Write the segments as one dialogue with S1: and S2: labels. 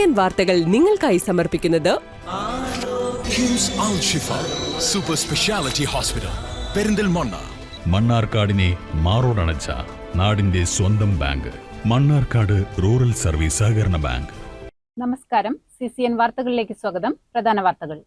S1: CCN വാർത്തകൾ നിങ്ങൾക്കായി സമർപ്പിക്കുന്നത്
S2: കിംസ് അൽ ഷിഫ സൂപ്പർ സ്പെഷ്യാലിറ്റി ഹോസ്പിറ്റൽ പെരിന്തൽമണ്ണ.
S3: മണ്ണാർക്കാടിനെ മാറോടണച്ച നാടിന്റെ സ്വന്തം ബാങ്ക് മണ്ണാർക്കാട് റൂറൽ സർവീസ് സഹകരണ ബാങ്ക്.
S4: നമസ്കാരം. CCN വാർത്തകളിലേക്ക് സ്വാഗതം. പ്രധാന വാർത്തകൾ.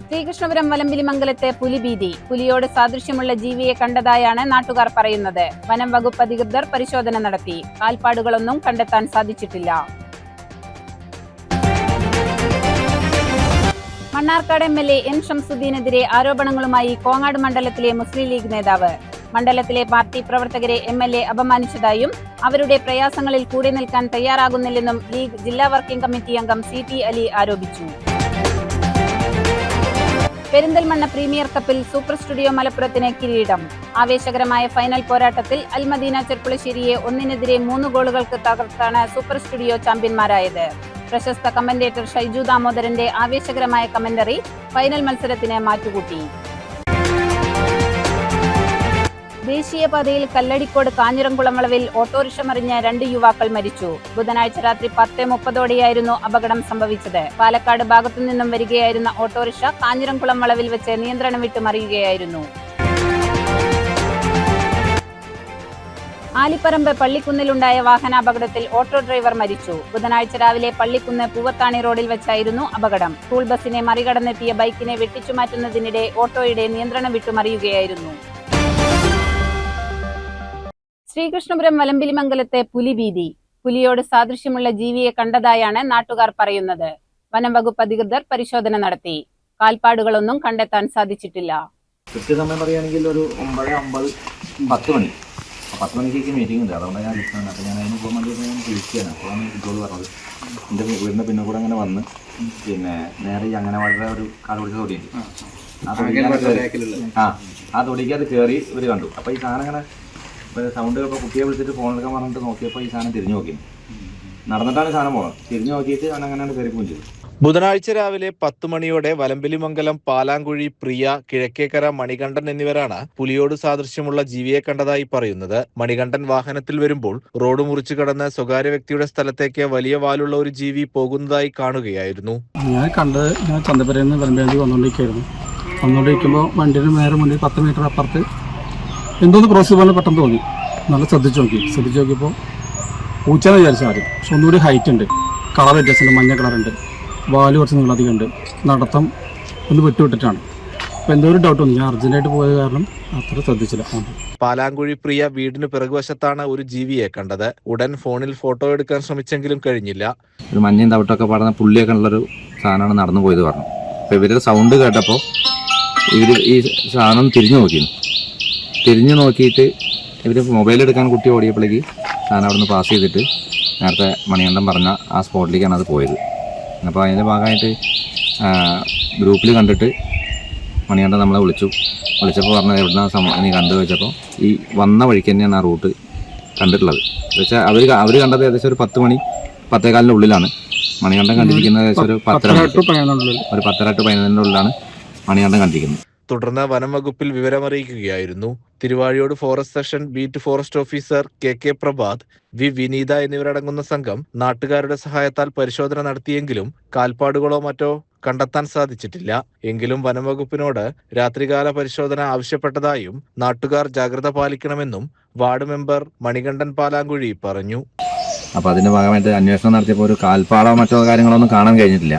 S4: ശ്രീകൃഷ്ണപുരം വലമ്പിലിമംഗലത്തെ പുലിഭീതി. പുലിയോട് സാദൃശ്യമുള്ള ജീവിയെ കണ്ടതായാണ് നാട്ടുകാർ പറയുന്നത്. വനം വകുപ്പ് അധികൃതർ പരിശോധന നടത്തി. കാൽപ്പാടുകളൊന്നും കണ്ടെത്താൻ സാധിച്ചിട്ടില്ല. മണ്ണാർക്കാട് MLA N ഷംസുദ്ദീനെതിരെ ആരോപണങ്ങളുമായി കോങ്ങാട് മണ്ഡലത്തിലെ മുസ്ലിം ലീഗ് നേതാവ്. മണ്ഡലത്തിലെ പാർട്ടി പ്രവർത്തകരെ MLA അപമാനിച്ചതായും അവരുടെ പ്രയാസങ്ങളിൽ കൂടെ നിൽക്കാൻ തയ്യാറാകുന്നില്ലെന്നും ലീഗ് ജില്ലാ വർക്കിംഗ് കമ്മിറ്റി അംഗം CT അലി ആരോപിച്ചു. പെരിന്തൽമണ്ണ പ്രീമിയർ കപ്പിൽ സൂപ്പർ സ്റ്റുഡിയോ മലപ്പുറത്തിന് കിരീടം. ആവേശകരമായ ഫൈനൽ പോരാട്ടത്തിൽ അൽമദീന ചെർപ്പുളശ്ശേരിയെ 1-3 ഗോളുകൾക്ക് തകർത്താണ് സൂപ്പർ സ്റ്റുഡിയോ ചാമ്പ്യന്മാരായത്. പ്രശസ്ത കമന്റേറ്റർ ഷൈജു ദാമോദരന്റെ ആവേശകരമായ കമന്ററി ഫൈനൽ മത്സരത്തിന് മാറ്റുകൂട്ടി. ദേശീയപാതയിൽ കല്ലടിക്കോട് കാഞ്ഞിരംകുളം വളവിൽ ഓട്ടോറിക്ഷ മറിഞ്ഞ് 2 യുവാക്കൾ മരിച്ചു. ബുധനാഴ്ച രാത്രി 10:30 അപകടം സംഭവിച്ചത്. പാലക്കാട് ഭാഗത്തു നിന്നും വരികയായിരുന്ന ഓട്ടോറിക്ഷ കാഞ്ഞിരംകുളം വളവിൽ വെച്ച് നിയന്ത്രണം വിട്ട് മറിയുകയായിരുന്നു. ആലിപ്പറമ്പ് പള്ളിക്കുന്നിലുണ്ടായ വാഹനാപകടത്തിൽ ഓട്ടോ ഡ്രൈവർ മരിച്ചു. ബുധനാഴ്ച രാവിലെ പള്ളിക്കുന്ന് പൂവത്താണി റോഡിൽ വെച്ചായിരുന്നു അപകടം. സ്കൂൾ ബസിനെ മറികടന്നെത്തിയ ബൈക്കിനെ വെട്ടിച്ചുമാറ്റുന്നതിനിടെ ഓട്ടോയുടെ നിയന്ത്രണം വിട്ടു മറിയുകയായിരുന്നു. ശ്രീകൃഷ്ണപുരം വലമ്പിലിമംഗലത്തെ പുലിഭീതി. പുലിയോട് സാദൃശ്യമുള്ള ജീവിയെ കണ്ടതായാണ് നാട്ടുകാർ പറയുന്നത്. വനം വകുപ്പ് അധികൃതർ പരിശോധന നടത്തി. കാൽപ്പാടുകളൊന്നും കണ്ടെത്താൻ സാധിച്ചിട്ടില്ല.
S5: കൃത്യസമയം പറയുകയാണെങ്കിൽ ഒരു 9:50 10 മണി. 10 മണിക്ക് മീറ്റിംഗ് ഉണ്ട്. അതുകൊണ്ട് ഞാൻ വിളിച്ചതാണ്. അപ്പോൾ ഞാൻ അതിന് പോകാൻ വേണ്ടി ഞാൻ വിളിക്കുകയാണ്. അപ്പോഴാണ് കുട്ടികൾ പറഞ്ഞത് എൻ്റെ വീടിൻ്റെ പിന്നെ കൂടെ അങ്ങനെ വന്ന് പിന്നെ നേരെ ഈ അങ്ങനെ വളരെ ഒരു കാട് പിടിച്ച തൊടിയുണ്ട്. ആ തൊടിക്ക് അത് കയറി ഇവർ കണ്ടു. അപ്പോൾ ഈ സാധനം അങ്ങനെ സൗണ്ട് ഇപ്പോൾ കുട്ടിയെ വിളിച്ചിട്ട് ഫോണിലൊക്കെ പറഞ്ഞിട്ട് നോക്കിയപ്പോൾ ഈ സാധനം തിരിഞ്ഞു നോക്കി. നടന്നിട്ടാണ് ഈ സാധനം പോകുന്നത്. തിരിഞ്ഞു നോക്കിയിട്ട് അങ്ങനെ കയറിപ്പോവും ചെയ്തു.
S6: ബുധനാഴ്ച രാവിലെ 10 മണിയോടെ വലമ്പിലിമംഗലം പാലാങ്കുഴി പ്രിയ, കിഴക്കേക്കര മണികണ്ഠൻ എന്നിവരാണ് പുലിയോട് സാദൃശ്യമുള്ള ജീവിയെ കണ്ടതായി പറയുന്നത്. മണികണ്ഠൻ വാഹനത്തിൽ വരുമ്പോൾ റോഡ് മുറിച്ചു കടന്ന് സ്വകാര്യ വ്യക്തിയുടെ സ്ഥലത്തേക്ക് വലിയ വാലുള്ള ഒരു ജീവി പോകുന്നതായി കാണുകയായിരുന്നു.
S7: ഞാൻ ചന്തപുരയിൽ നിന്ന് വലമ്പേന്തി വന്നുകൊണ്ടിരിക്കുമ്പോൾ വണ്ടിയുടെ നേരെ മുന്നിൽ 10 മീറ്റർ അപ്പുറത്ത് എന്തോന്ന് ക്രോസ് പോലെ പെട്ടെന്ന് തോന്നി. നല്ല ശ്രദ്ധിച്ച് നോക്കിയപ്പോൾ പൂച്ചെന്ന് വിചാരിച്ചാൽ ആദ്യം. പക്ഷെ ഒന്നുകൂടി ഹൈറ്റ് ഉണ്ട്, കളർ വ്യത്യാസമുണ്ട്, മഞ്ഞ കളറുണ്ട്, വാല് കുറച്ച് നീളധികം ഉണ്ട്, നടത്തം ഒന്ന് വിട്ടുവിട്ടിട്ടാണ്. അപ്പോൾ എന്തോ ഒരു ഡൗട്ട് വന്നു. ഞാൻ അർജന്റായിട്ട് പോയ കാരണം അത്ര ശ്രദ്ധിച്ചില്ല.
S6: പാലാങ്കുഴി പ്രിയ വീടിന് പിറകുവശത്താണ് ഒരു ജീവിയെ കണ്ടത്. ഉടൻ ഫോണിൽ ഫോട്ടോ എടുക്കാൻ ശ്രമിച്ചെങ്കിലും കഴിഞ്ഞില്ല.
S5: ഒരു മഞ്ഞയും തവിട്ടൊക്കെ പാടുന്ന പുള്ളിയൊക്കെ ഉള്ളൊരു സാധനമാണ് നടന്നു പോയത് പറഞ്ഞു. അപ്പോൾ ഇവരുടെ സൗണ്ട് കേട്ടപ്പോൾ ഇവർ ഈ സാധനം തിരിഞ്ഞു നോക്കിയിട്ട് ഇവർ മൊബൈൽ എടുക്കാൻ കുട്ടി ഓടിയപ്പോഴേക്ക് സാധനം അവിടെ നിന്ന് പാസ് ചെയ്തിട്ട് നേരത്തെ മണികണ്ഠൻ പറഞ്ഞ ആ സ്പോട്ടിലേക്കാണ് അത് പോയത്. അപ്പോൾ അതിൻ്റെ ഭാഗമായിട്ട് ഗ്രൂപ്പിൽ കണ്ടിട്ട് മണികണ്ഠൻ നമ്മളെ വിളിച്ചപ്പോൾ പറഞ്ഞത് എവിടുന്ന നീ കണ്ടു വെച്ചപ്പോൾ ഈ വന്ന വഴിക്ക് തന്നെയാണ് ആ റൂട്ട് കണ്ടിട്ടുള്ളത്. വെച്ചാൽ അവർ കണ്ടത് ഏകദേശം ഒരു 10 മണി 10:15 ഉള്ളിലാണ്. മണികണ്ഠൻ കണ്ടിരിക്കുന്നത് ഏകദേശം ഒരു 10:30 to 11 ഉള്ളിലാണ് മണികണ്ഠൻ കണ്ടിരിക്കുന്നത്.
S6: തുടർന്ന് വനം വകുപ്പിൽ വിവരമറിയിക്കുകയായിരുന്നു. Thiruvazhiyode forest section beat forest officer KK Prabhat, V Vineetha എന്നിവരടങ്ങുന്ന സംഘം നാട്ടുകാരുടെ സഹായത്താൽ പരിശോധന നടത്തിയെങ്കിലും കാൽപ്പാടുകളോ മറ്റോ കണ്ടെത്താൻ സാധിച്ചിട്ടില്ല. എങ്കിലും വനം വകുപ്പിനോട് രാത്രികാല പരിശോധന ആവശ്യപ്പെട്ടതായും നാട്ടുകാർ ജാഗ്രത പാലിക്കണമെന്നും വാർഡ് മെമ്പർ മണികണ്ഠൻ പാലാങ്കുഴി പറഞ്ഞു.
S5: അപ്പോൾ അതിന്റെ ഭാഗമായിട്ട് അന്വേഷണം നടത്തിയപ്പോൾ ഒരു കാൽപ്പാടോ മറ്റോ കാര്യങ്ങളൊന്നും കാണാൻ കഴിഞ്ഞിട്ടില്ല.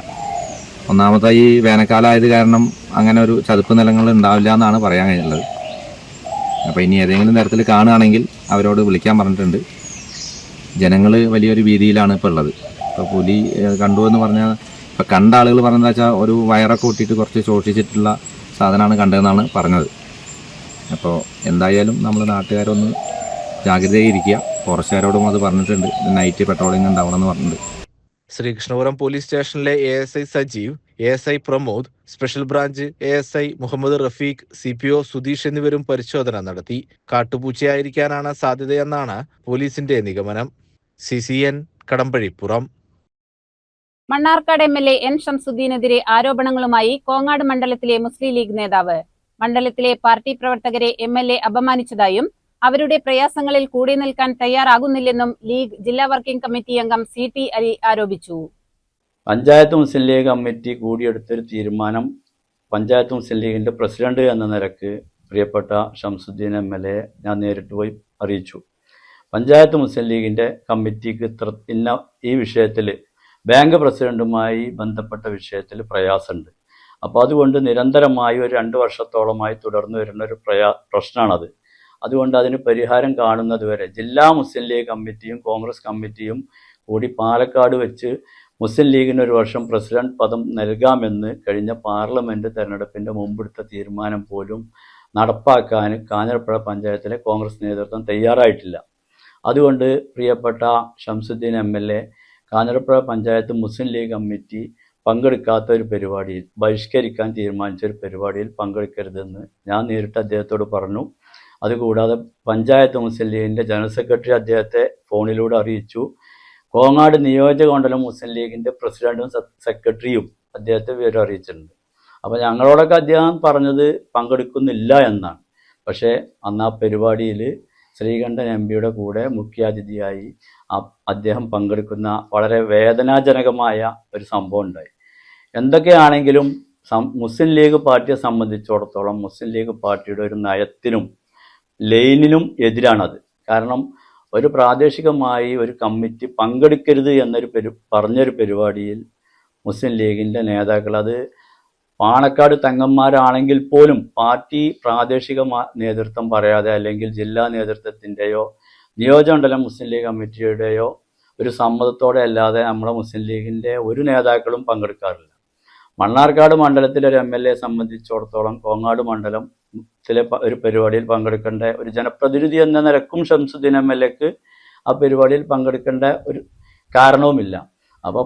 S5: ഒന്നാമത്തെ ഈ വേനൽക്കാലമായത് കാരണം അങ്ങനെ ഒരു ചതുപ്പ് നിലങ്ങൾ ഉണ്ടാവില്ല എന്നാണ് പറയാൻ കഴിഞ്ഞുള്ളത്. അപ്പോൾ ഇനി ഏതെങ്കിലും തരത്തിൽ കാണുകയാണെങ്കിൽ അവരോട് വിളിക്കാൻ പറഞ്ഞിട്ടുണ്ട്. ജനങ്ങൾ വലിയൊരു ഭീതിയിലാണ് ഇപ്പോൾ ഉള്ളത്. ഇപ്പോൾ പുലി കണ്ടു എന്ന് പറഞ്ഞാൽ ഇപ്പോൾ കണ്ട ആളുകൾ പറഞ്ഞതെന്ന് വെച്ചാൽ ഒരു വയറൊക്കെ കൂട്ടിയിട്ട് കുറച്ച് ശോഷിച്ചിട്ടുള്ള സാധനമാണ് കണ്ടതെന്നാണ് പറഞ്ഞത്. അപ്പോൾ എന്തായാലും നമ്മൾ നാട്ടുകാരൊന്ന് ജാഗ്രതയായിരിക്കുക. ഫോറസ്റ്റുകാരോടും അത് പറഞ്ഞിട്ടുണ്ട്. നൈറ്റ് പെട്രോളിംഗ് ഉണ്ടാവണമെന്ന് പറഞ്ഞിട്ടുണ്ട്.
S6: ശ്രീകൃഷ്ണപുരം പോലീസ് സ്റ്റേഷനിലെ ASI Sajeev, ASI Pramod, special branch ASI Muhammad Rafeeq, CPO Sudheesh എന്നിവരും പരിശോധന നടത്തി. കാട്ടുപൂച്ചയായിരിക്കാനാണ് സാധ്യതയെന്നാണ് പോലീസിന്റെ നിഗമനം. CCN Kadampazhipuram.
S4: Mannarkkad MLA N ഷംസുദ്ദീനെതിരെ ആരോപണങ്ങളുമായി Kongad മണ്ഡലത്തിലെ മുസ്ലിം ലീഗ് നേതാവ്. മണ്ഡലത്തിലെ പാർട്ടി പ്രവർത്തകരെ MLA അപമാനിച്ചതായും അവരുടെ പ്രയാസങ്ങളിൽ കൂടി നിൽക്കാൻ തയ്യാറാകുന്നില്ലെന്നും ലീഗ് ജില്ലാ വർക്കിംഗ് കമ്മിറ്റി അംഗം CT അലി ആരോപിച്ചു.
S8: പഞ്ചായത്ത് മുസ്ലിം ലീഗ് കമ്മിറ്റി കൂടിയെടുത്തൊരു തീരുമാനം പഞ്ചായത്ത് മുസ്ലിം ലീഗിൻ്റെ പ്രസിഡന്റ് എന്ന നിലക്ക് പ്രിയപ്പെട്ട ഷംസുദ്ദീൻ MLA ഞാൻ നേരിട്ട് പോയി അറിയിച്ചു. പഞ്ചായത്ത് മുസ്ലിം ലീഗിൻ്റെ കമ്മിറ്റിക്ക് ഈ വിഷയത്തിൽ ബാങ്ക് പ്രസിഡന്റുമായി ബന്ധപ്പെട്ട വിഷയത്തിൽ പ്രയാസമുണ്ട്. അപ്പോൾ അതുകൊണ്ട് നിരന്തരമായി ഒരു 2 വർഷത്തോളമായി തുടർന്നു വരുന്ന ഒരു പ്രശ്നമാണത്. അതുകൊണ്ട് അതിന് പരിഹാരം കാണുന്നത് വരെ ജില്ലാ മുസ്ലിം ലീഗ് കമ്മിറ്റിയും കോൺഗ്രസ് കമ്മിറ്റിയും കൂടി പാലക്കാട് വെച്ച് മുസ്ലിം ലീഗിന് ഒരു വർഷം പ്രസിഡന്റ് പദം നൽകാമെന്ന് കഴിഞ്ഞ പാർലമെന്റ് തെരഞ്ഞെടുപ്പിന്റെ മുമ്പെടുത്ത തീരുമാനം പോലും നടപ്പാക്കാൻ കാഞ്ഞിരപ്പുഴ പഞ്ചായത്തിലെ കോൺഗ്രസ് നേതൃത്വം തയ്യാറായിട്ടില്ല. അതുകൊണ്ട് പ്രിയപ്പെട്ട ഷംസുദ്ദീൻ MLA കാഞ്ഞിരപ്പുഴ പഞ്ചായത്ത് മുസ്ലിം ലീഗ് കമ്മിറ്റി പങ്കെടുക്കാത്ത ഒരു പരിപാടിയിൽ, ബഹിഷ്കരിക്കാൻ തീരുമാനിച്ച ഒരു പരിപാടിയിൽ പങ്കെടുക്കരുതെന്ന് ഞാൻ നേരിട്ട് അദ്ദേഹത്തോട് പറഞ്ഞു. അതുകൂടാതെ പഞ്ചായത്ത് മുസ്ലിം ലീഗിൻ്റെ ജനറൽ സെക്രട്ടറി അദ്ദേഹത്തെ ഫോണിലൂടെ അറിയിച്ചു. കോങ്ങാട് നിയോജക മണ്ഡലം മുസ്ലിം ലീഗിൻ്റെ പ്രസിഡന്റും സെക്രട്ടറിയും അദ്ദേഹത്തെ വിവരം അറിയിച്ചിട്ടുണ്ട്. അപ്പോൾ ഞങ്ങളോടൊക്കെ അദ്ദേഹം പറഞ്ഞത് പങ്കെടുക്കുന്നില്ല എന്നാണ്. പക്ഷേ അന്ന് ആ പരിപാടിയിൽ ശ്രീകണ്ഠൻ MPയുടെ കൂടെ മുഖ്യാതിഥിയായി അദ്ദേഹം പങ്കെടുക്കുന്ന വളരെ വേദനാജനകമായ ഒരു സംഭവം ഉണ്ടായി. എന്തൊക്കെയാണെങ്കിലും മുസ്ലിം ലീഗ് പാർട്ടിയെ സംബന്ധിച്ചിടത്തോളം മുസ്ലിം ലീഗ് പാർട്ടിയുടെ ഒരു നയത്തിനും ലൈനിനും എതിരാണത്. കാരണം ഒരു പ്രാദേശികമായി ഒരു കമ്മിറ്റി പങ്കെടുക്കരുത് എന്നൊരു പറഞ്ഞൊരു പരിപാടിയിൽ മുസ്ലിം ലീഗിൻ്റെ നേതാക്കൾ, അത് പാണക്കാട് തങ്ങന്മാരാണെങ്കിൽ പോലും പാർട്ടി പ്രാദേശിക നേതൃത്വം പറയാതെ അല്ലെങ്കിൽ ജില്ലാ നേതൃത്വത്തിൻ്റെയോ നിയോജകമണ്ഡലം മുസ്ലിം ലീഗ് കമ്മിറ്റിയുടെയോ ഒരു സമ്മതത്തോടെ അല്ലാതെ നമ്മുടെ മുസ്ലിം ലീഗിൻ്റെ ഒരു നേതാക്കളും പങ്കെടുക്കാറില്ല. മണ്ണാർക്കാട് മണ്ഡലത്തിലെ ഒരു MLA സംബന്ധിച്ചിടത്തോളം കോങ്ങാട് മണ്ഡലത്തിലെ ഒരു പരിപാടിയിൽ പങ്കെടുക്കേണ്ട ഒരു ജനപ്രതിനിധി എന്ന നിലക്കും ഷംസുദ്ദീൻ MLAക്ക് ആ പരിപാടിയിൽ പങ്കെടുക്കേണ്ട ഒരു കാരണവുമില്ല. അപ്പോൾ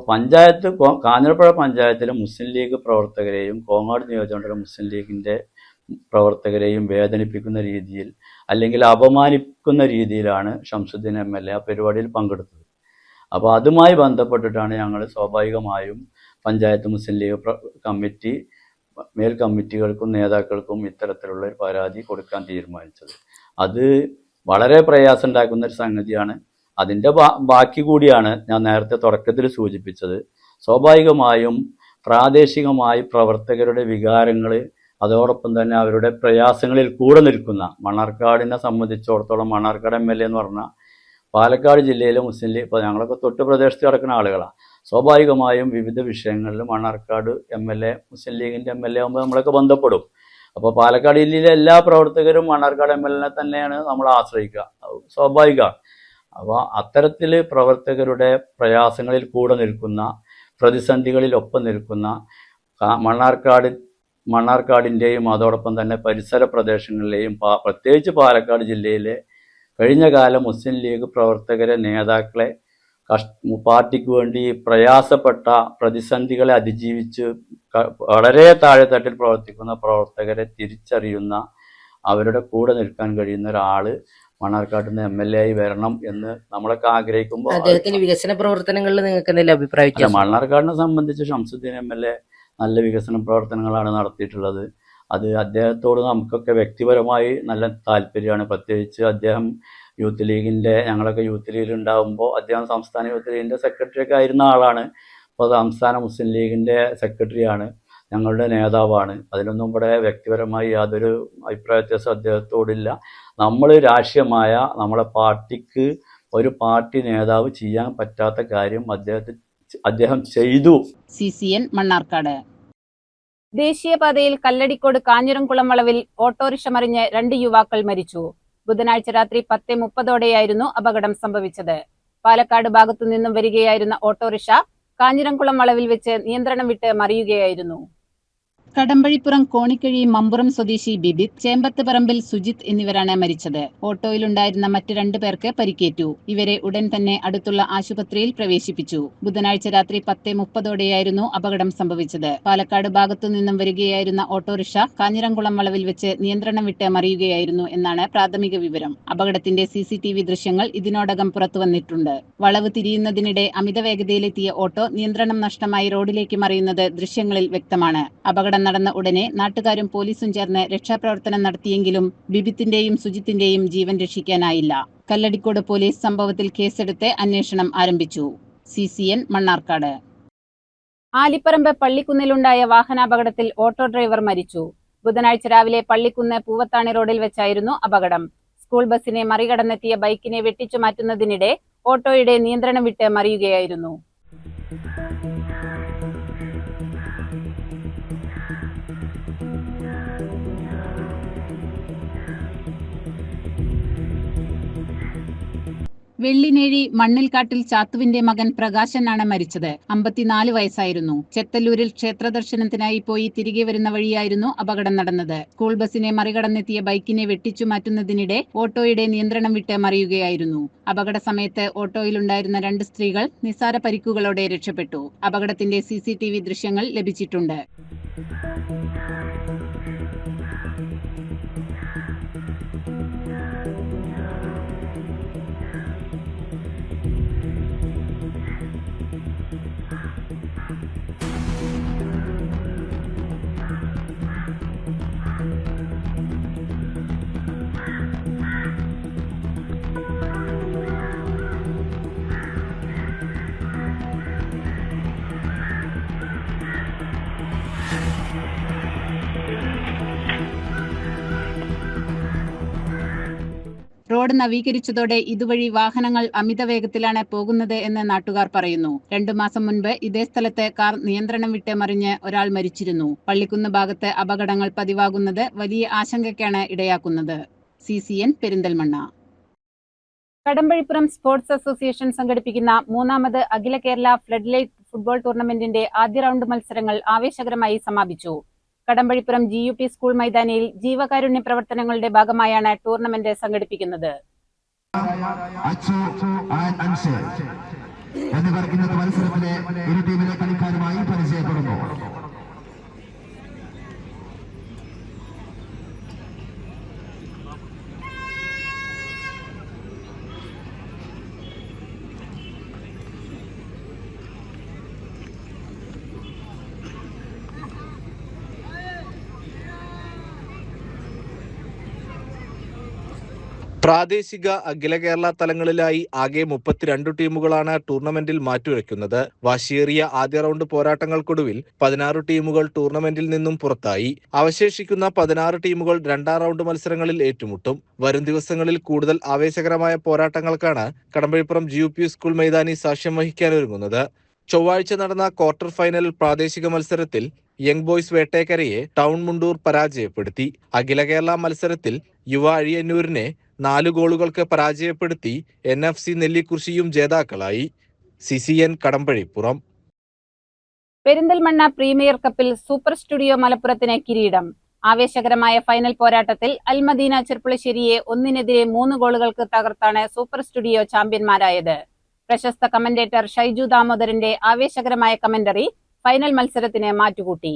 S8: കാഞ്ഞിരപ്പുഴ പഞ്ചായത്തിലെ മുസ്ലിം ലീഗ് പ്രവർത്തകരെയും കോങ്ങാട് നിയോജകമണ്ഡലം മുസ്ലിം ലീഗിൻ്റെ പ്രവർത്തകരെയും വേദനിപ്പിക്കുന്ന രീതിയിൽ അല്ലെങ്കിൽ അപമാനിക്കുന്ന രീതിയിലാണ് ഷംസുദ്ദീൻ MLA ആ പരിപാടിയിൽ പങ്കെടുത്തത്. അപ്പോൾ അതുമായി ബന്ധപ്പെട്ടിട്ടാണ് ഞങ്ങൾ സ്വാഭാവികമായും പഞ്ചായത്ത് മുസ്ലിം ലീഗ് കമ്മിറ്റി മേൽ കമ്മിറ്റികൾക്കും നേതാക്കൾക്കും ഇത്തരത്തിലുള്ള ഒരു പരാതി കൊടുക്കാൻ തീരുമാനിച്ചത്. അത് വളരെ പ്രയാസം ഉണ്ടാക്കുന്ന ഒരു സംഗതിയാണ്. അതിൻ്റെ ബാക്കി കൂടിയാണ് ഞാൻ നേരത്തെ തുടക്കത്തിൽ സൂചിപ്പിച്ചത്. സ്വാഭാവികമായും പ്രാദേശികമായി പ്രവർത്തകരുടെ വികാരങ്ങൾ, അതോടൊപ്പം തന്നെ അവരുടെ പ്രയാസങ്ങളിൽ കൂടെ നിൽക്കുന്ന മണ്ണാർക്കാടിനെ സംബന്ധിച്ചിടത്തോളം മണ്ണാർക്കാട് MLA എന്ന് പറഞ്ഞാൽ പാലക്കാട് ജില്ലയിലെ മുസ്ലിം ലീഗ്, ഇപ്പോൾ ഞങ്ങളൊക്കെ തൊട്ട് പ്രദേശത്ത് കിടക്കുന്ന ആളുകളാണ്. സ്വാഭാവികമായും വിവിധ വിഷയങ്ങളിൽ മണ്ണാർക്കാട് MLA മുസ്ലിം ലീഗിൻ്റെ MLA ആകുമ്പോൾ നമ്മളൊക്കെ ബന്ധപ്പെടും. അപ്പോൾ പാലക്കാട് ജില്ലയിലെ എല്ലാ പ്രവർത്തകരും മണ്ണാർക്കാട് MLA തന്നെയാണ് നമ്മൾ ആശ്രയിക്കുക, സ്വാഭാവികമാണ്. അപ്പോൾ അത്തരത്തിൽ പ്രവർത്തകരുടെ പ്രയാസങ്ങളിൽ കൂടെ നിൽക്കുന്ന, പ്രതിസന്ധികളിലൊപ്പം നിൽക്കുന്ന മണ്ണാർക്കാടിൻ്റെയും അതോടൊപ്പം തന്നെ പരിസര പ്രദേശങ്ങളിലെയും പ്രത്യേകിച്ച് പാലക്കാട് ജില്ലയിലെ കഴിഞ്ഞ കാലം മുസ്ലിം ലീഗ് പ്രവർത്തകരെ, നേതാക്കളെ പാർട്ടിക്ക് വേണ്ടി പ്രയാസപ്പെട്ട പ്രതിസന്ധികളെ അതിജീവിച്ച് വളരെ താഴെത്തട്ടിൽ പ്രവർത്തിക്കുന്ന പ്രവർത്തകരെ തിരിച്ചറിയുന്ന, അവരുടെ കൂടെ നിൽക്കാൻ കഴിയുന്ന ഒരാൾ മണ്ണാർക്കാട്ടിൽ നിന്ന് MLA ആയി വരണം എന്ന് നമ്മളൊക്കെ ആഗ്രഹിക്കുമ്പോൾ
S9: അദ്ദേഹത്തിന്റെ വികസന പ്രവർത്തനങ്ങളിൽ നിങ്ങൾക്ക് എന്തെങ്കിലും അഭിപ്രായം?
S8: മണ്ണാർക്കാടിനെ സംബന്ധിച്ച് ഷംസുദ്ദീൻ MLA നല്ല വികസന പ്രവർത്തനങ്ങളാണ് നടത്തിയിട്ടുള്ളത്. അത് അദ്ദേഹത്തോട് നമുക്കൊക്കെ വ്യക്തിപരമായി നല്ല താല്പര്യമാണ്. പ്രത്യേകിച്ച് അദ്ദേഹം യൂത്ത് ലീഗിൻ്റെ, ഞങ്ങളൊക്കെ യൂത്ത് ലീഗിൽ ഉണ്ടാകുമ്പോൾ അദ്ദേഹം സംസ്ഥാന യൂത്ത് ലീഗിൻ്റെ സെക്രട്ടറിയൊക്കെ ആയിരുന്ന ആളാണ്. ഇപ്പോൾ സംസ്ഥാന മുസ്ലിം ലീഗിൻ്റെ സെക്രട്ടറിയാണ്, ഞങ്ങളുടെ നേതാവാണ്. അതിലൊന്നും ഇവിടെ വ്യക്തിപരമായി യാതൊരു അഭിപ്രായ വ്യത്യാസം അദ്ദേഹത്തോടില്ല. നമ്മൾ രാഷ്ട്രീയമായ നമ്മളെ പാർട്ടിക്ക് ഒരു പാർട്ടി നേതാവ് ചെയ്യാൻ പറ്റാത്ത കാര്യം അദ്ദേഹം ചെയ്തു.
S4: CCN മണ്ണാർക്കാട്. ദേശീയപാതയിൽ കല്ലടിക്കോട് കാഞ്ഞിരംകുളം വളവിൽ ഓട്ടോറിക്ഷ മറിഞ്ഞ് 2 യുവാക്കൾ മരിച്ചു. ബുധനാഴ്ച രാത്രി 10:30 അപകടം സംഭവിച്ചത്. പാലക്കാട് ഭാഗത്തു നിന്നും വരികയായിരുന്ന ഓട്ടോറിക്ഷ കാഞ്ഞിരംകുളം വളവിൽ വെച്ച് നിയന്ത്രണം വിട്ട് മറിയുകയായിരുന്നു. കടമ്പഴിപ്പുറം കോണിക്കഴി മമ്പുറം സ്വദേശി ബിബിത്, ചേമ്പത്ത് പറമ്പിൽ സുജിത് എന്നിവരാണ് മരിച്ചത്. ഓട്ടോയിലുണ്ടായിരുന്ന മറ്റ് 2 പേർക്ക് പരിക്കേറ്റു. ഇവരെ ഉടൻ തന്നെ അടുത്തുള്ള ആശുപത്രിയിൽ പ്രവേശിപ്പിച്ചു. ബുധനാഴ്ച രാത്രി 10:30 അപകടം സംഭവിച്ചത്. പാലക്കാട് ഭാഗത്തു നിന്നും വരികയായിരുന്ന ഓട്ടോറിക്ഷ കാഞ്ഞിരംകുളം വളവിൽ വെച്ച് നിയന്ത്രണം വിട്ട് മറിയുകയായിരുന്നു എന്നാണ് പ്രാഥമിക വിവരം. അപകടത്തിന്റെ CCTV ദൃശ്യങ്ങൾ ഇതിനോടകം പുറത്തുവന്നിട്ടുണ്ട്. വളവ് തിരിയുന്നതിനിടെ അമിത വേഗതയിലെത്തിയ ഓട്ടോ നിയന്ത്രണം നഷ്ടമായി റോഡിലേക്ക് മറിയുന്നത് ദൃശ്യങ്ങളിൽ വ്യക്തമാണ്. അപകടം അപകടം നടന്ന ഉടനെ നാട്ടുകാരും പോലീസും ചേർന്ന് രക്ഷാപ്രവർത്തനം നടത്തിയെങ്കിലും ബിബിത്തിന്റെയും സുജിത്തിന്റെയും ജീവൻ രക്ഷിക്കാനായില്ല. കല്ലടിക്കോട് പോലീസ് സംഭവത്തിൽ കേസെടുത്ത് അന്വേഷണം ആരംഭിച്ചു. CCN മണ്ണാർക്കാട്. ആലിപ്പറമ്പ് പള്ളിക്കുന്നിലുണ്ടായ വാഹനാപകടത്തിൽ ഓട്ടോ ഡ്രൈവർ മരിച്ചു. ബുധനാഴ്ച രാവിലെ പള്ളിക്കുന്ന് പൂവത്താണി റോഡിൽ വെച്ചായിരുന്നു അപകടം. സ്കൂൾ ബസിനെ മറികടന്നെത്തിയ ബൈക്കിനെ വെട്ടിച്ചു മാറ്റുന്നതിനിടെ ഓട്ടോയുടെ നിയന്ത്രണം വിട്ട് മറിയുകയായിരുന്നു. വെള്ളിനേഴി മണ്ണിൽക്കാട്ടിൽ ചാത്തുവിന്റെ മകൻ പ്രകാശനാണ് മരിച്ചത്. 54 വയസ്സായിരുന്നു. ചെത്തല്ലൂരിൽ ക്ഷേത്രദർശനത്തിനായി പോയി തിരികെ വരുന്ന വഴിയായിരുന്നു അപകടം നടന്നത്. സ്കൂൾ ബസിനെ മറികടന്നെത്തിയ ബൈക്കിനെ വെട്ടിച്ചു മാറ്റുന്നതിനിടെ ഓട്ടോയുടെ നിയന്ത്രണം വിട്ട് മറിയുകയായിരുന്നു. അപകട സമയത്ത് ഓട്ടോയിലുണ്ടായിരുന്ന 2 സ്ത്രീകൾ നിസ്സാര പരിക്കുകളോടെ രക്ഷപ്പെട്ടു. അപകടത്തിന്റെ CCTV ദൃശ്യങ്ങൾ ലഭിച്ചിട്ടുണ്ട്. റോഡ് നവീകരിച്ചതോടെ ഇതുവഴി വാഹനങ്ങൾ അമിത വേഗത്തിലാണ് പോകുന്നത് എന്ന് നാട്ടുകാർ പറയുന്നു. 2 മാസം മുൻപ് ഇതേ സ്ഥലത്ത് കാർ നിയന്ത്രണം വിട്ട് മറിഞ്ഞ് ഒരാൾ മരിച്ചിരുന്നു. പള്ളിക്കുന്ന് ഭാഗത്ത് അപകടങ്ങൾ പതിവാകുന്നത് വലിയ ആശങ്കയ്ക്കാണ് ഇടയാക്കുന്നത്. CCN Perinthalmanna. Kadampazhipuram sports association സംഘടിപ്പിക്കുന്ന 3ാമത് അഖില കേരള ഫ്ലഡ് ലൈറ്റ് ഫുട്ബോൾ ടൂർണമെന്റിന്റെ ആദ്യ റൗണ്ട് മത്സരങ്ങൾ ആവേശകരമായി സമാപിച്ചു. കടമ്പഴിപ്പുറം GUP സ്കൂൾ മൈതാനിയിൽ ജീവകാരുണ്യ പ്രവർത്തനങ്ങളുടെ ഭാഗമായാണ് ടൂർണമെന്റ് സംഘടിപ്പിക്കുന്നത്.
S10: മത്സരത്തിലെ ഇരു ടീമിലെ കളിക്കാരുമായി പരിചയപ്പെടുന്നു.
S6: പ്രാദേശിക അഖില കേരള തലങ്ങളിലായി ആകെ 32 ടീമുകളാണ് ടൂർണമെന്റിൽ മാറ്റുരയ്ക്കുന്നത്. വാശിയേറിയ ആദ്യ റൗണ്ട് പോരാട്ടങ്ങൾക്കൊടുവിൽ 16 ടീമുകൾ ടൂർണമെന്റിൽ നിന്നും പുറത്തായി. അവശേഷിക്കുന്ന 16 ടീമുകൾ 2ാം റൗണ്ട് മത്സരങ്ങളിൽ ഏറ്റുമുട്ടും. വരും ദിവസങ്ങളിൽ കൂടുതൽ ആവേശകരമായ പോരാട്ടങ്ങൾക്കാണ് കടമ്പഴിപ്പുറം GUP സ്കൂൾ മൈതാനി സാക്ഷ്യം വഹിക്കാനൊരുങ്ങുന്നത്. ചൊവ്വാഴ്ച നടന്ന ക്വാർട്ടർ ഫൈനൽ പ്രാദേശിക മത്സരത്തിൽ യങ് ബോയ്സ് വേട്ടേക്കരയെ ടൗൺ മുണ്ടൂർ പരാജയപ്പെടുത്തി. അഖില കേരള മത്സരത്തിൽ യുവ അഴിയന്നൂരിനെ 4 ഗോളുകൾക്ക് പരാജയപ്പെടുത്തി NFC നെല്ലിക്കുറിശിയും ജേതാക്കളായി. CCN കടമ്പഴിപ്പുറം.
S4: പെരിന്തൽമണ്ണ പ്രീമിയർ കപ്പിൽ സൂപ്പർ സ്റ്റുഡിയോ മലപ്പുറത്തിന് കിരീടം. ആവേശകരമായ ഫൈനൽ പോരാട്ടത്തിൽ അൽമദീന ചെർപ്പുളശ്ശേരിയെ 1-3 ഗോളുകൾക്ക് തകർത്താണ് സൂപ്പർ സ്റ്റുഡിയോ ചാമ്പ്യന്മാരായത്. പ്രശസ്ത കമന്റേറ്റർ ഷൈജു ദാമോദരന്റെ ആവേശകരമായ കമന്ററി ഫൈനൽ മത്സരത്തിന് മാറ്റുകൂട്ടി.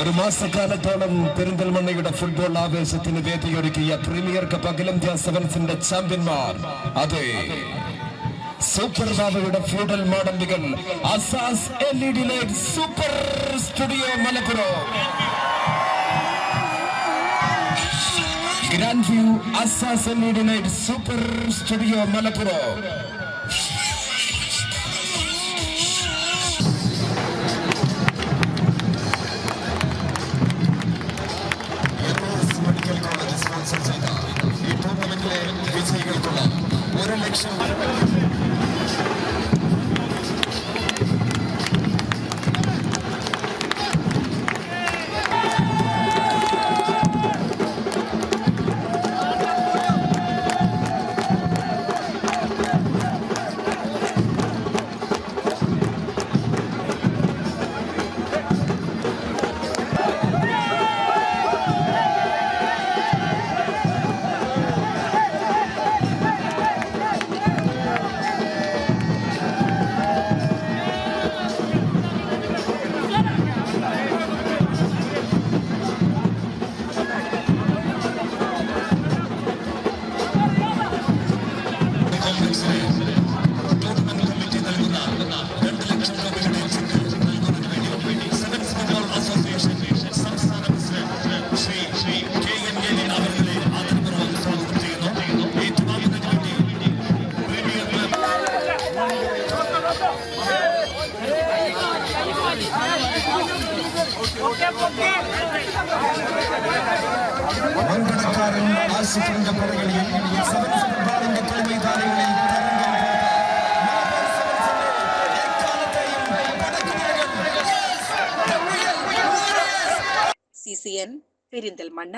S10: ഒരു മാസക്കാലത്തോളം പെരിന്തൽമണ്ണയുടെ ഫുട്ബോൾ ആവേശത്തിന് വേദിയൊരുക്കിയ പ്രീമിയർ കപ്പ് അഖിലേന്ത്യാ സെവൻസിന്റെ ചാമ്പ്യന്മാർ അതെ സൂപ്പർ ബാബയുടെ ഫ്യൂഡൽ മോഡലുകൾ Asas LED light super studio Malappuram grand view Asas LED light super studio Malappuram ഈ ടൂർണമെന്റിലെ വിജയികൾക്കുള്ള 1 ലക്ഷം മങ്കടക്കാരൻ ആശുപത്രിയുടെ പുറകളിൽ സെവൻസ് ഫുട്ബോളിന്റെ കളിമൈതാനങ്ങളിൽ
S11: CCN പെരിന്തൽമണ്ണ.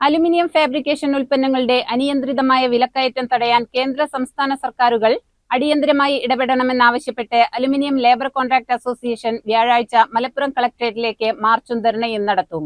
S4: അലുമിനിയം ഫാബ്രിക്കേഷൻ ഉൽപ്പന്നങ്ങളുടെ അനിയന്ത്രിതമായ വിലക്കയറ്റം തടയാൻ കേന്ദ്ര സംസ്ഥാന സർക്കാരുകൾ അടിയന്തരമായി ഇടപെടണമെന്നാവശ്യപ്പെട്ട് അലുമിനിയം ലേബർ കോൺട്രാക്ട് അസോസിയേഷൻ വ്യാഴാഴ്ച മലപ്പുറം കളക്ടറേറ്റിലേക്ക് മാർച്ചും ധർണയും നടത്തും.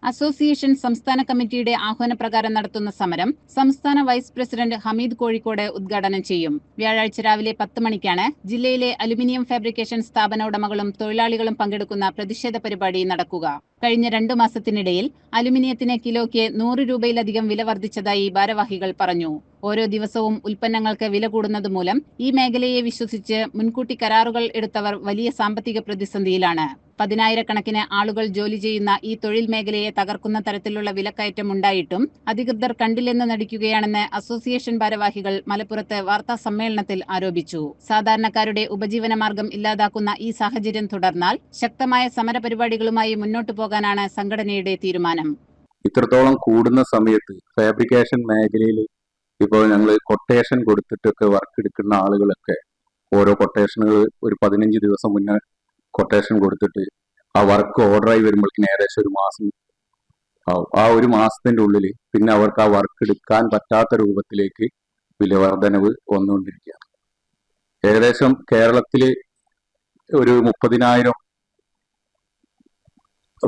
S4: അസോസിയേഷൻ സംസ്ഥാന കമ്മിറ്റിയുടെ ആഹ്വാനപ്രകാരം നടത്തുന്ന സമരം സംസ്ഥാന വൈസ് പ്രസിഡന്റ് ഹമീദ് കോഴിക്കോട് ഉദ്ഘാടനം ചെയ്യും. വ്യാഴാഴ്ച രാവിലെ 10 മണിക്കാണ് ജില്ലയിലെ അലുമിനിയം ഫാബ്രിക്കേഷൻ സ്ഥാപന ഉടമകളും തൊഴിലാളികളും പങ്കെടുക്കുന്ന പ്രതിഷേധ പരിപാടി നടക്കുക. കഴിഞ്ഞ 2 മാസത്തിനിടയിൽ അലുമിനിയത്തിന് കിലോയ്ക്ക് 100 രൂപയിലധികം വില വർദ്ധിച്ചതായി ഭാരവാഹികൾ പറഞ്ഞു. ഓരോ ദിവസവും ഉൽപ്പന്നങ്ങൾക്ക് വില കൂടുന്നത് മൂലം ഈ മേഖലയെ വിശ്വസിച്ച് മുൻകൂട്ടി കരാറുകൾ എടുത്തവർ വലിയ സാമ്പത്തിക പ്രതിസന്ധിയിലാണ്. 10,000-കണക്കിന് ആളുകൾ ജോലി ചെയ്യുന്ന ഈ തൊഴിൽ മേഖലയെ തകർക്കുന്ന തരത്തിലുള്ള വിലക്കയറ്റം ഉണ്ടായിട്ടും അധികൃതർ കണ്ടില്ലെന്ന് നടിക്കുകയാണെന്ന് അസോസിയേഷൻ ഭാരവാഹികൾ മലപ്പുറത്ത് വാർത്താ സമ്മേളനത്തിൽ ആരോപിച്ചു. സാധാരണക്കാരുടെ ഉപജീവനമാർഗം ഇല്ലാതാക്കുന്ന ഈ സാഹചര്യം തുടർന്നാൽ ശക്തമായ സമരപരിപാടികളുമായി മുന്നോട്ടു പോകാനാണ് സംഘടനയുടെ തീരുമാനം.
S12: ഇത്രത്തോളം കൂടുന്ന സമയത്ത് ഫാബ്രിക്കേഷൻ മേഖലയിൽ ഇപ്പോൾ ഞങ്ങൾ കൊട്ടേഷൻ കൊടുത്തിട്ടൊക്കെ വർക്ക് എടുക്കുന്ന ആളുകളൊക്കെ ഓരോ കൊട്ടേഷനുകൾ ഒരു 15 ദിവസം മുന്നേ കൊട്ടേഷൻ കൊടുത്തിട്ട് ആ വർക്ക് ഓർഡറായി വരുമ്പോഴേക്കും ഏകദേശം ഒരു മാസം ആവും. ആ ഒരു മാസത്തിന്റെ ഉള്ളിൽ പിന്നെ അവർക്ക് ആ വർക്ക് എടുക്കാൻ പറ്റാത്ത രൂപത്തിലേക്ക് വില വർധനവ് വന്നുകൊണ്ടിരിക്കുകയാണ്. ഏകദേശം കേരളത്തിൽ ഒരു 30,000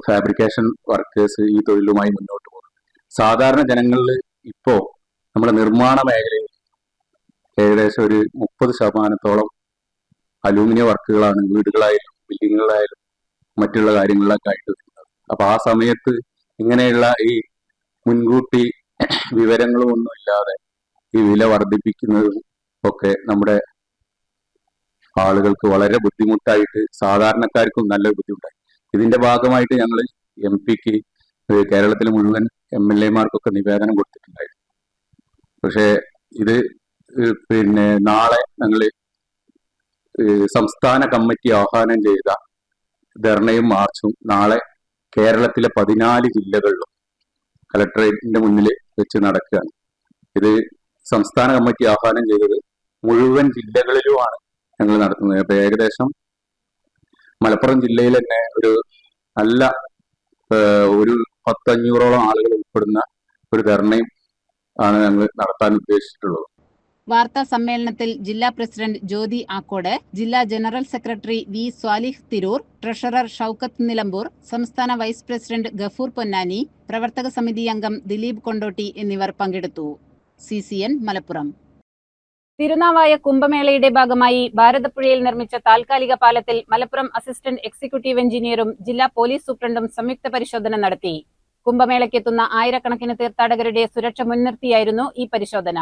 S12: ഫാബ്രിക്കേഷൻ വർക്കേഴ്സ് ഈ തൊഴിലുമായി മുന്നോട്ട് പോകുന്നു. സാധാരണ ജനങ്ങളിൽ ഇപ്പോൾ നമ്മുടെ നിർമ്മാണ മേഖലയിൽ ഏകദേശം ഒരു 30% അലൂമിനിയം വർക്കുകളാണ് വീടുകളായാലും ബിൽഡിങ്ങുകളായാലും മറ്റുള്ള കാര്യങ്ങളിലൊക്കെ ആയിട്ട് വരുന്നത്. അപ്പൊ ആ സമയത്ത് ഇങ്ങനെയുള്ള ഈ മുൻകൂട്ടി വിവരങ്ങളും ഒന്നും ഇല്ലാതെ ഈ വില വർദ്ധിപ്പിക്കുന്നതും ഒക്കെ നമ്മുടെ ആളുകൾക്ക് വളരെ ബുദ്ധിമുട്ടായിട്ട്, സാധാരണക്കാർക്കും നല്ല ബുദ്ധിമുട്ടായി. ഇതിന്റെ ഭാഗമായിട്ട് ഞങ്ങൾ MP-ക്ക് കേരളത്തിലെ മുഴുവൻ MLA-മാർക്കൊക്കെ നിവേദനം കൊടുത്തിട്ടുണ്ടായിരുന്നു. പക്ഷേ ഇത് പിന്നെ നാളെ ഞങ്ങൾ സംസ്ഥാന കമ്മിറ്റി ആഹ്വാനം ചെയ്ത ധർണയും മാർച്ചും നാളെ കേരളത്തിലെ 14 ജില്ലകളിലും കലക്ടറേറ്റിന്റെ മുന്നിൽ വെച്ച് നടക്കുകയാണ്. ഇത് സംസ്ഥാന കമ്മിറ്റി ആഹ്വാനം ചെയ്തത് മുഴുവൻ ജില്ലകളിലുമാണ് ഞങ്ങൾ നടത്തുന്നത്. അപ്പൊ ഏകദേശം മലപ്പുറം ജില്ലയിൽ തന്നെ ഒരു നല്ല ഒരു 500-ഓളം ആളുകൾ ഉൾപ്പെടുന്ന ഒരു ധർണയും ആണ് ഞങ്ങൾ നടത്താൻ ഉദ്ദേശിച്ചിട്ടുള്ളത്.
S4: വാർത്താ സമ്മേളനത്തിൽ ജില്ലാ പ്രസിഡന്റ് ജ്യോതി ആക്കോട്, ജില്ലാ general secretary V Swalih Tirur, treasurer Shoukath Nilambur, സംസ്ഥാന വൈസ് പ്രസിഡന്റ് ഗഫൂർ പൊന്നാനി, പ്രവർത്തക സമിതി അംഗം ദിലീപ് കൊണ്ടോട്ടി എന്നിവർ പങ്കെടുത്തു. CCN മലപ്പുറം. തിരുനാവായ കുംഭമേളയുടെ ഭാഗമായി ഭാരതപ്പുഴയിൽ നിർമ്മിച്ച താൽക്കാലിക പാലത്തിൽ മലപ്പുറം അസിസ്റ്റന്റ് എക്സിക്യൂട്ടീവ് എഞ്ചിനീയറും ജില്ലാ പോലീസ് സൂപ്രണ്ടും സംയുക്ത പരിശോധന നടത്തി. കുംഭമേളയ്ക്കെത്തുന്ന ആയിരക്കണക്കിന് തീർത്ഥാടകരുടെ സുരക്ഷ മുൻനിർത്തിയായിരുന്നു ഈ പരിശോധന.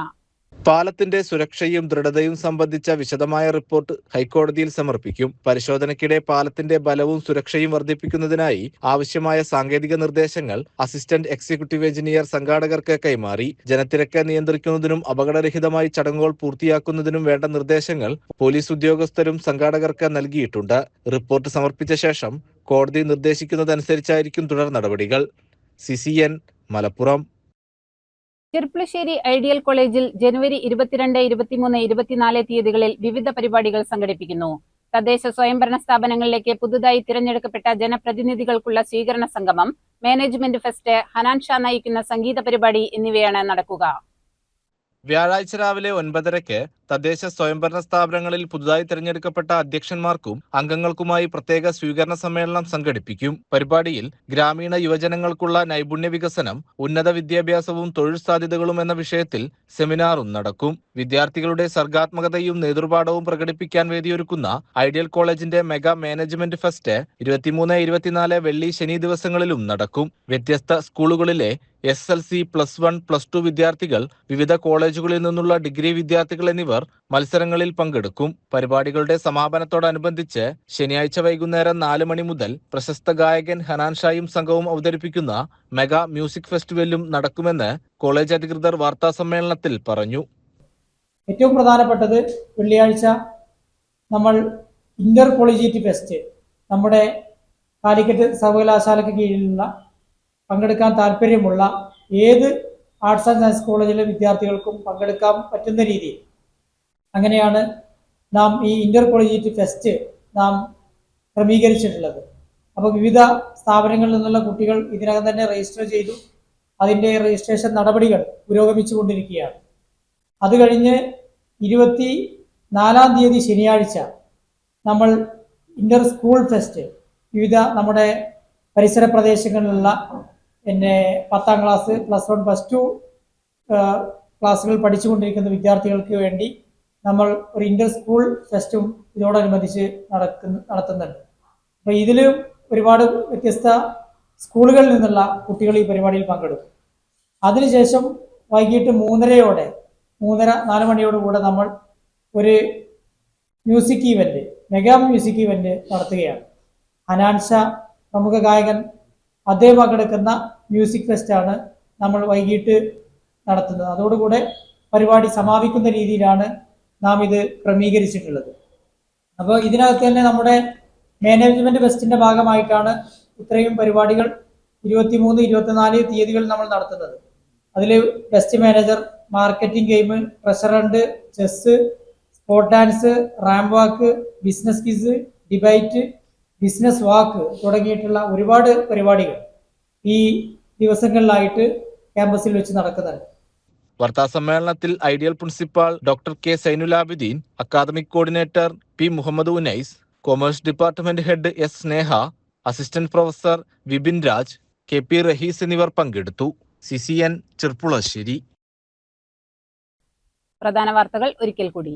S6: പാലത്തിന്റെ സുരക്ഷയും ദൃഢതയും സംബന്ധിച്ച വിശദമായ റിപ്പോർട്ട് ഹൈക്കോടതിയിൽ സമർപ്പിക്കും. പരിശോധനയ്ക്കിടെ പാലത്തിന്റെ ബലവും സുരക്ഷയും വർദ്ധിപ്പിക്കുന്നതിനായി ആവശ്യമായ സാങ്കേതിക നിർദ്ദേശങ്ങൾ അസിസ്റ്റന്റ് എക്സിക്യൂട്ടീവ് എഞ്ചിനീയർ സംഘാടകർക്ക് കൈമാറി. ജനത്തിരക്ക് നിയന്ത്രിക്കുന്നതിനും അപകടരഹിതമായി ചടങ്ങുകൾ പൂർത്തിയാക്കുന്നതിനും വേണ്ട നിർദ്ദേശങ്ങൾ പോലീസ് ഉദ്യോഗസ്ഥരും സംഘാടകർക്ക് നൽകിയിട്ടുണ്ട്. റിപ്പോർട്ട് സമർപ്പിച്ച ശേഷം കോടതി നിർദ്ദേശിക്കുന്നതനുസരിച്ചായിരിക്കും തുടർ നടപടികൾ. CCN മലപ്പുറം.
S4: ചെർപ്പുളശ്ശേരി ഐഡിയൽ കോളേജിൽ ജനുവരി 22, 23, 24 തീയതികളിൽ വിവിധ പരിപാടികൾ സംഘടിപ്പിക്കുന്നു. തദ്ദേശ സ്വയംഭരണ സ്ഥാപനങ്ങളിലേക്ക് പുതുതായി തിരഞ്ഞെടുക്കപ്പെട്ട ജനപ്രതിനിധികൾക്കുള്ള സ്വീകരണ സംഗമം, മാനേജ്മെന്റ് ഫെസ്റ്റ്, ഹനാൻ ഷാ നയിക്കുന്ന സംഗീത പരിപാടി എന്നിവയാണ് നടക്കുക.
S6: വ്യാഴാഴ്ച രാവിലെ 9:30-ക്ക് തദ്ദേശ സ്വയംഭരണ സ്ഥാപനങ്ങളിൽ പുതുതായി തിരഞ്ഞെടുക്കപ്പെട്ട അധ്യക്ഷന്മാർക്കും അംഗങ്ങൾക്കുമായി പ്രത്യേക സ്വീകരണ സമ്മേളനം സംഘടിപ്പിക്കും. പരിപാടിയിൽ ഗ്രാമീണ യുവജനങ്ങൾക്കുള്ള നൈപുണ്യ വികസനം, ഉന്നത വിദ്യാഭ്യാസവും തൊഴിൽ സാധ്യതകളും എന്ന വിഷയത്തിൽ സെമിനാറും നടക്കും. വിദ്യാർത്ഥികളുടെ സർഗാത്മകതയും നേതൃപാഠവും പ്രകടിപ്പിക്കാൻ വേദിയൊരുക്കുന്ന ഐഡിയൽ കോളേജിന്റെ മെഗാ മാനേജ്മെന്റ് ഫെസ്റ്റ് 23, 24 വെള്ളി, ശനി ദിവസങ്ങളിലും നടക്കും. വ്യത്യസ്ത സ്കൂളുകളിലെ SLC, +1, +2 വിദ്യാർത്ഥികൾ, വിവിധ കോളേജുകളിൽ നിന്നുള്ള ഡിഗ്രി വിദ്യാർത്ഥികൾ എന്നിവർ മത്സരങ്ങളിൽ പങ്കെടുക്കും. പരിപാടികളുടെ സമാപനത്തോടനുബന്ധിച്ച് ശനിയാഴ്ച വൈകുന്നേരം 4 മണി മുതൽ പ്രശസ്ത ഗായകൻ ഹനാൻ ഷായും സംഘവും അവതരിപ്പിക്കുന്ന മെഗാ മ്യൂസിക് ഫെസ്റ്റിവലും നടക്കുമെന്ന് കോളേജ് അധികൃതർ വാർത്താസമ്മേളനത്തിൽ പറഞ്ഞു.
S13: ഏറ്റവും പ്രധാനപ്പെട്ടത് വെള്ളിയാഴ്ച നമ്മൾ ഇന്റർ കോളേജിയറ്റ് ഫെസ്റ്റ് നമ്മുടെ കാലിക്കറ്റ് സർവകലാശാലയ്ക്ക് കീഴിലുള്ള പങ്കെടുക്കാൻ താല്പര്യമുള്ള ഏത് ആർട്സ് ആൻഡ് സയൻസ് കോളേജിലെ വിദ്യാർത്ഥികൾക്കും പങ്കെടുക്കാൻ പറ്റുന്ന രീതിയിൽ അങ്ങനെയാണ് നാം ഈ ഇന്റർ കോളേജിയറ്റ് ഫെസ്റ്റ് നാം ക്രമീകരിച്ചിട്ടുള്ളത്. അപ്പോൾ വിവിധ സ്ഥാപനങ്ങളിൽ നിന്നുള്ള കുട്ടികൾ ഇതിനകം തന്നെ രജിസ്റ്റർ ചെയ്തു. അതിൻ്റെ രജിസ്ട്രേഷൻ നടപടികൾ പുരോഗമിച്ചു കൊണ്ടിരിക്കുകയാണ്. അത് കഴിഞ്ഞ് 24-ാം തീയതി ശനിയാഴ്ച നമ്മൾ ഇന്റർ സ്കൂൾ ഫെസ്റ്റ് വിവിധ നമ്മുടെ പരിസര പ്രദേശങ്ങളിലുള്ള 10ാം ക്ലാസ്, +1, +2 ക്ലാസ്സുകൾ പഠിച്ചുകൊണ്ടിരിക്കുന്ന വിദ്യാർത്ഥികൾക്ക് വേണ്ടി നമ്മൾ ഒരു ഇന്റർ സ്കൂൾ ഫെസ്റ്റും ഇതോടനുബന്ധിച്ച് നടത്തുന്നുണ്ട്. അപ്പോൾ ഇതിൽ ഒരുപാട് വ്യത്യസ്ത സ്കൂളുകളിൽ നിന്നുള്ള കുട്ടികൾ ഈ പരിപാടിയിൽ പങ്കെടുക്കും. അതിനുശേഷം വൈകിട്ട് 3:30-ഓടെ 4 മണിയോടുകൂടെ നമ്മൾ ഒരു music event, mega music event നടത്തുകയാണ്. ഹനാൻ ഷാ പ്രമുഖ ഗായകൻ, അദ്ദേഹം പങ്കെടുക്കുന്ന മ്യൂസിക് ഫെസ്റ്റാണ് നമ്മൾ വൈകിട്ട് നടത്തുന്നത്. അതോടുകൂടെ പരിപാടി സമാപിക്കുന്ന രീതിയിലാണ് നാം ഇത് ക്രമീകരിച്ചിട്ടുള്ളത്. അപ്പോൾ ഇതിനകത്ത് തന്നെ നമ്മുടെ മാനേജ്മെന്റ് ഫെസ്റ്റിന്റെ ഭാഗമായിട്ടാണ് ഇത്രയും പരിപാടികൾ 23, 24 തീയതികളിൽ നമ്മൾ നടത്തുന്നത്. അതിൽ best manager, marketing game, restaurant, chess, sport dance, ramp walk, business quiz, debate, business walk തുടങ്ങിയിട്ടുള്ള ഒരുപാട് പരിപാടികൾ ഈ ദിവസങ്ങളിലായിട്ട് ക്യാമ്പസിൽ വെച്ച് നടക്കുന്നുണ്ട്.
S6: വാർത്താസമ്മേളനത്തിൽ Ideal principal doctor K Zainulabideen, academic coordinator P Muhammad Unais, commerce department head S Sneha, assistant professor Vipin Raj, K P Rahees എന്നിവർ പങ്കെടുത്തു. CCN ചെർപ്പുളശ്ശേരി.
S4: പ്രധാന വാർത്തകൾ ഒരിക്കൽ കൂടി.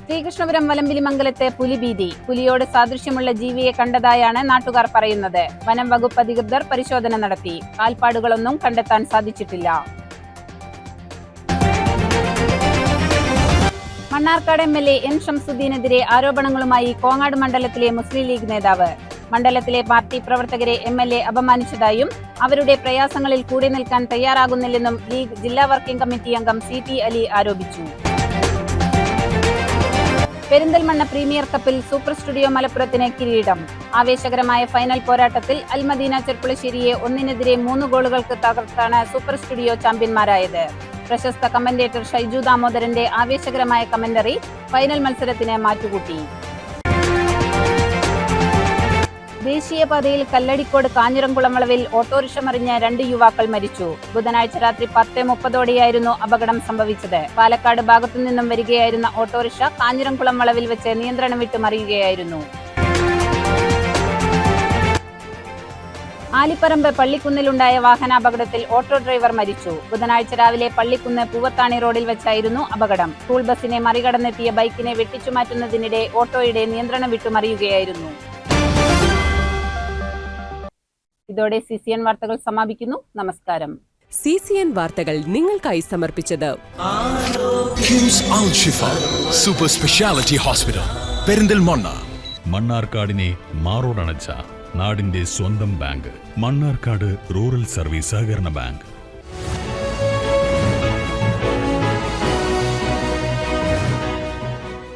S4: ശ്രീകൃഷ്ണപുരം വലമ്പിലിമംഗലത്തെ പുലിഭീതി. പുലിയോട് സാദൃശ്യമുള്ള ജീവിയെ കണ്ടതായാണ് നാട്ടുകാർ പറയുന്നത്. വനം വകുപ്പ് അധികൃതർ പരിശോധന നടത്തി. കാൽപ്പാടുകളൊന്നും കണ്ടെത്താൻ സാധിച്ചിട്ടില്ല. മണ്ണാർക്കാട് MLA N ഷംസുദ്ദീനെതിരെ ആരോപണങ്ങളുമായി കോങ്ങാട് മണ്ഡലത്തിലെ മുസ്ലിം ലീഗ് നേതാവ്. മണ്ഡലത്തിലെ പാർട്ടി പ്രവർത്തകരെ MLA അപമാനിച്ചതായും അവരുടെ പ്രയാസങ്ങളിൽ കൂടെ നിൽക്കാൻ തയ്യാറാകുന്നില്ലെന്നും ലീഗ് ജില്ലാ വർക്കിംഗ് കമ്മിറ്റി അംഗം CT അലി ആരോപിച്ചു. പെരിന്തൽമണ്ണ പ്രീമിയർ കപ്പിൽ സൂപ്പർ സ്റ്റുഡിയോ മലപ്പുറത്തിന് കിരീടം. ആവേശകരമായ ഫൈനൽ പോരാട്ടത്തിൽ അൽമദീന ചെർപ്പുളശ്ശേരിയെ 1-3 ഗോളുകൾക്ക് തകർത്താണ് സൂപ്പർ സ്റ്റുഡിയോ ചാമ്പ്യന്മാരായത്. പ്രശസ്ത കമന്റേറ്റർ ഷൈജു ദാമോദരന്റെ ആവേശകരമായ കമന്ററി ഫൈനൽ മത്സരത്തിന് മാറ്റുകൂട്ടി. ദേശീയപാതയിൽ കല്ലടിക്കോട് കാഞ്ഞിരംകുളം വളവിൽ ഓട്ടോറിക്ഷ മറിഞ്ഞ് 2 യുവാക്കൾ മരിച്ചു. ബുധനാഴ്ച രാത്രി 10:30 അപകടം സംഭവിച്ചത്. പാലക്കാട് ഭാഗത്തു നിന്നും വരികയായിരുന്ന ഓട്ടോറിക്ഷ കാഞ്ഞിരംകുളം വളവിൽ വെച്ച് നിയന്ത്രണം വിട്ട് മറിയുകയായിരുന്നു. ആലിപ്പറമ്പ് പള്ളിക്കുന്നിലുണ്ടായ വാഹനാപകടത്തിൽ ഓട്ടോ ഡ്രൈവർ മരിച്ചു. ബുധനാഴ്ച രാവിലെ പള്ളിക്കുന്ന് പൂവത്താണി റോഡിൽ വെച്ചായിരുന്നു അപകടം. സ്കൂൾ ബസിനെ മറികടന്നെത്തിയ ബൈക്കിനെ വെട്ടിച്ചുമാറ്റുന്നതിനിടെ ഓട്ടോയുടെ നിയന്ത്രണം വിട്ടു മറിയുകയായിരുന്നു. ഇതോടെ CCN വാർത്തകൾ സമാപിക്കുന്നു. നമസ്കാരം.
S1: CCN വാർത്തകൾ നിങ്ങൾക്കായി സമർപ്പിച്ചത്
S2: കിംസ് അൽ ഷിഫ സൂപ്പർ സ്പെഷ്യാലിറ്റി ഹോസ്പിറ്റൽ പെരിന്തൽമണ്ണ.
S3: മണ്ണാർക്കാടിനെ മാറോടണച്ച നാടിന്റെ സ്വന്തം ബാങ്ക്. മണ്ണാർക്കാട് റൂറൽ സർവീസ് സഹകരണ ബാങ്ക്.